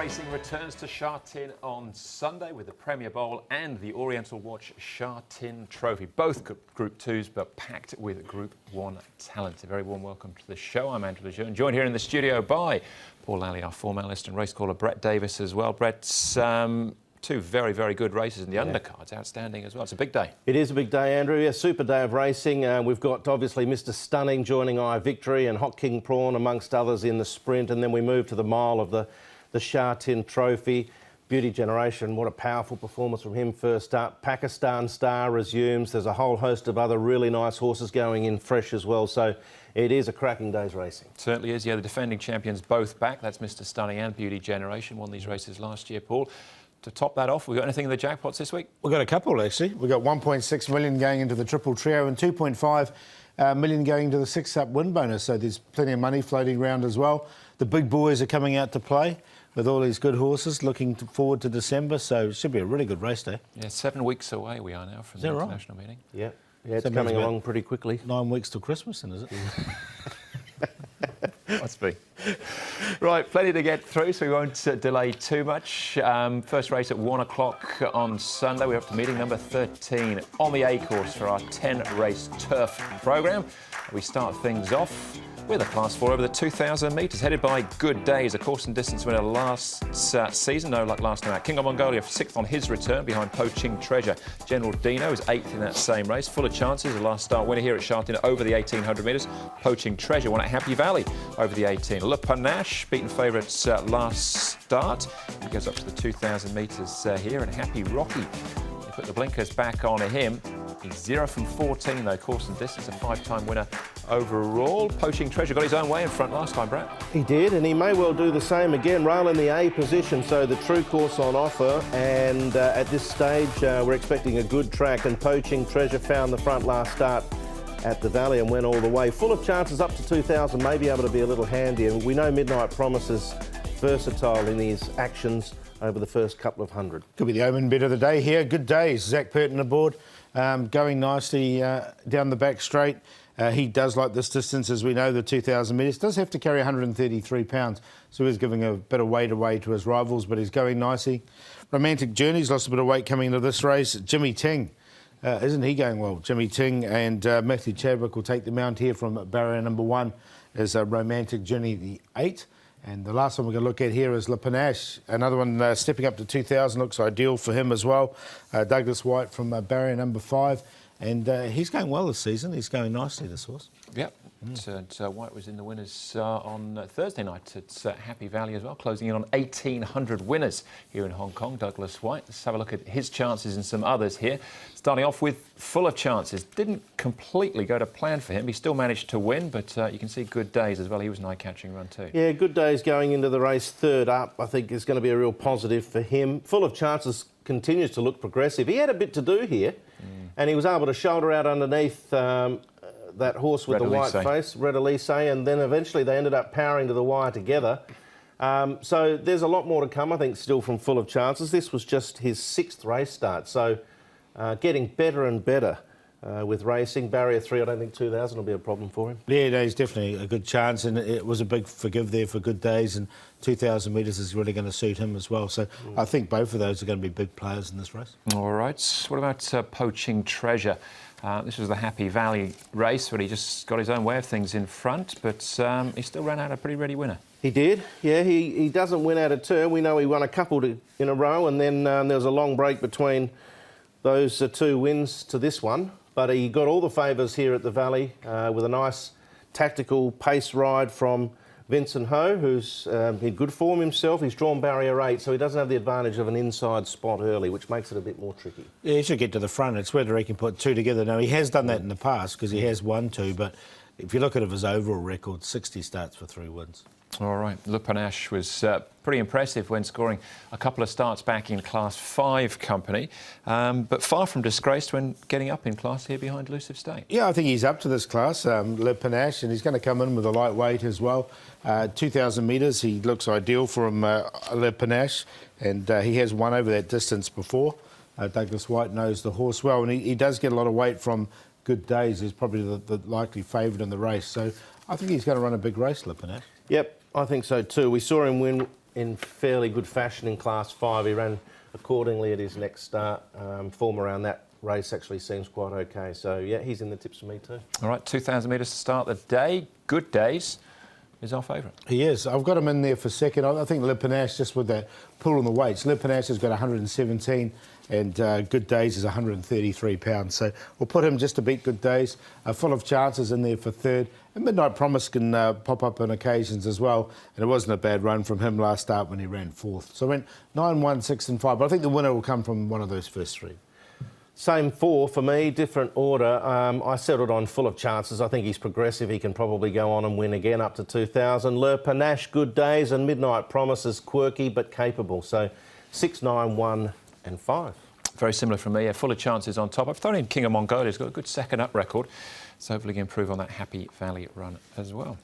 racing returns to Sha Tin on Sunday with the Premier Bowl and the Oriental Watch Sha Tin Trophy. Both Group 2s, but packed with Group 1 talent. A very warm welcome to the show. I'm Andrew Lejeune, joined here in the studio by Paul Lally, our form analyst, and race caller Brett Davis as well. Brett, two very, very good races, and the undercard's outstanding as well. It's a big day. It is a big day, Andrew. A super day of racing. We've got, obviously, Mr Stunning joining Eye Victory and Hot King Prawn, amongst others, in the sprint. And then we move to the mile of the Sha Tin Trophy. Beauty Generation, what a powerful performance from him first up. Pakistan Star resumes. There's a whole host of other really nice horses going in fresh as well. So it is a cracking day's racing. Certainly is. Yeah, the defending champions both back. That's Mr Stunning and Beauty Generation. Won these races last year, Paul. To top that off, we got anything in the jackpots this week? We've got a couple, actually. We've got 1.6 million going into the triple trio and 2.5 million going to the six-up win bonus. So there's plenty of money floating around as well. The big boys are coming out to play with all these good horses, looking forward to December. So it should be a really good race day. Yeah, 7 weeks away we are now from the international meeting. Yeah, it's coming along pretty quickly. 9 weeks till Christmas, then, is it? Must be. Right, plenty to get through, so we won't delay too much. First race at 1 o'clock on Sunday. We're up to meeting number 13 on the A course for our 10-race turf programme. We start things off with a Class 4 over the 2,000 metres, headed by Good Days, a course and distance winner last season, no luck last time out. King of Mongolia 6th on his return behind Poaching Treasure. General Dino is 8th in that same race, full of chances. The last start winner here at Sha Tin over the 1,800 metres. Poaching Treasure won at Happy Valley over the 18. Le Panache, beaten favourites last start. He goes up to the 2,000 metres here, and Happy Rocky. They put the blinkers back on him. He's 0 from 14 though, course and distance, a 5-time winner overall. Poaching Treasure got his own way in front last time, Brett. He did, and he may well do the same again. Rail in the A position, so the true course on offer. And at this stage, we're expecting a good track. And Poaching Treasure found the front last start at the Valley and went all the way. Full of chances up to 2,000, may be able to be a little handy. And we know Midnight Promise is versatile in his actions over the first couple of hundred. Could be the omen bit of the day here. Good Days. Zach Purton aboard. Going nicely down the back straight. He does like this distance, as we know, the 2,000 metres. Does have to carry 133 pounds, so he's giving a bit of weight away to his rivals, but he's going nicely. Romantic Journey's lost a bit of weight coming into this race. Jimmy Ting, isn't he going well? Jimmy Ting and Matthew Chadwick will take the mount here from barrier number 1 as Romantic Journey, the 8. And the last one we're going to look at here is Le Panache. Another one stepping up to 2,000, looks ideal for him as well. Douglas White from barrier number 5. And he's going well this season. He's going nicely, this horse. Yep. White was in the winners on Thursday night at Happy Valley as well, closing in on 1,800 winners here in Hong Kong. Douglas White. Let's have a look at his chances and some others here. Starting off with Full of Chances. Didn't completely go to plan for him. He still managed to win, but you can see Good Days as well. He was an eye-catching run too. Yeah, Good Days going into the race third up, I think, is going to be a real positive for him. Full of Chances continues to look progressive. He had a bit to do here, and he was able to shoulder out underneath that horse with the white face, Red Elise, and then eventually they ended up powering to the wire together. So there's a lot more to come, I think, still from Full of Chances. This was just his 6th race start, so getting better and better with racing. Barrier 3, I don't think 2,000 will be a problem for him. Yeah, there's definitely a good chance, and it was a big forgive there for Good Days, and 2,000 metres is really going to suit him as well. So I think both of those are going to be big players in this race. All right. What about Poaching Treasure? This was the Happy Valley race, but he just got his own way of things in front, but he still ran out a pretty ready winner. He did, yeah. He doesn't win out of turn. We know he won a couple in a row, and then there was a long break between those 2 wins to this one. But he got all the favours here at the Valley with a nice tactical pace ride from Vincent Ho, who's in good form himself. He's drawn barrier 8, so he doesn't have the advantage of an inside spot early, which makes it a bit more tricky. Yeah, he should get to the front. It's whether he can put 2 together. Now, he has done that in the past because he has won 2, but if you look at his overall record, 60 starts for 3 wins. All right. Le Panache was pretty impressive when scoring a couple of starts back in Class 5 company, but far from disgraced when getting up in class here behind Elusive State. Yeah, I think he's up to this class, Le Panache, and he's going to come in with a lightweight as well. 2,000 metres, he looks ideal for him, Le Panache, and he has won over that distance before. Douglas White knows the horse well, and he does get a lot of weight from Good Days. He's probably the likely favourite in the race, so I think he's going to run a big race, Le Panache. Yep, I think so too. We saw him win in fairly good fashion in Class 5. He ran accordingly at his next start. Form around that race actually seems quite okay. So, yeah, he's in the tips for me too. All right, 2,000 metres to start the day. Good Days is our favourite. He is. I've got him in there for second. I think Le Panache, just with that pull on the weights. Le Panache has got 117 and Good Days is 133 pounds. So we'll put him just to beat Good Days. Full of Chances in there for third. And Midnight Promise can pop up on occasions as well. And it wasn't a bad run from him last start when he ran fourth. So I went 9, 1, 6 and 5. But I think the winner will come from one of those first three. Same four for me, different order. I settled on Full of Chances. I think he's progressive. He can probably go on and win again up to 2,000. Le Panache, Good Days, and Midnight Promise is quirky but capable. So 6, 9, 1 and 5. Very similar from me. Full of Chances on top. I've thrown in King of Mongolia. He's got a good second up record. So hopefully he can improve on that Happy Valley run as well.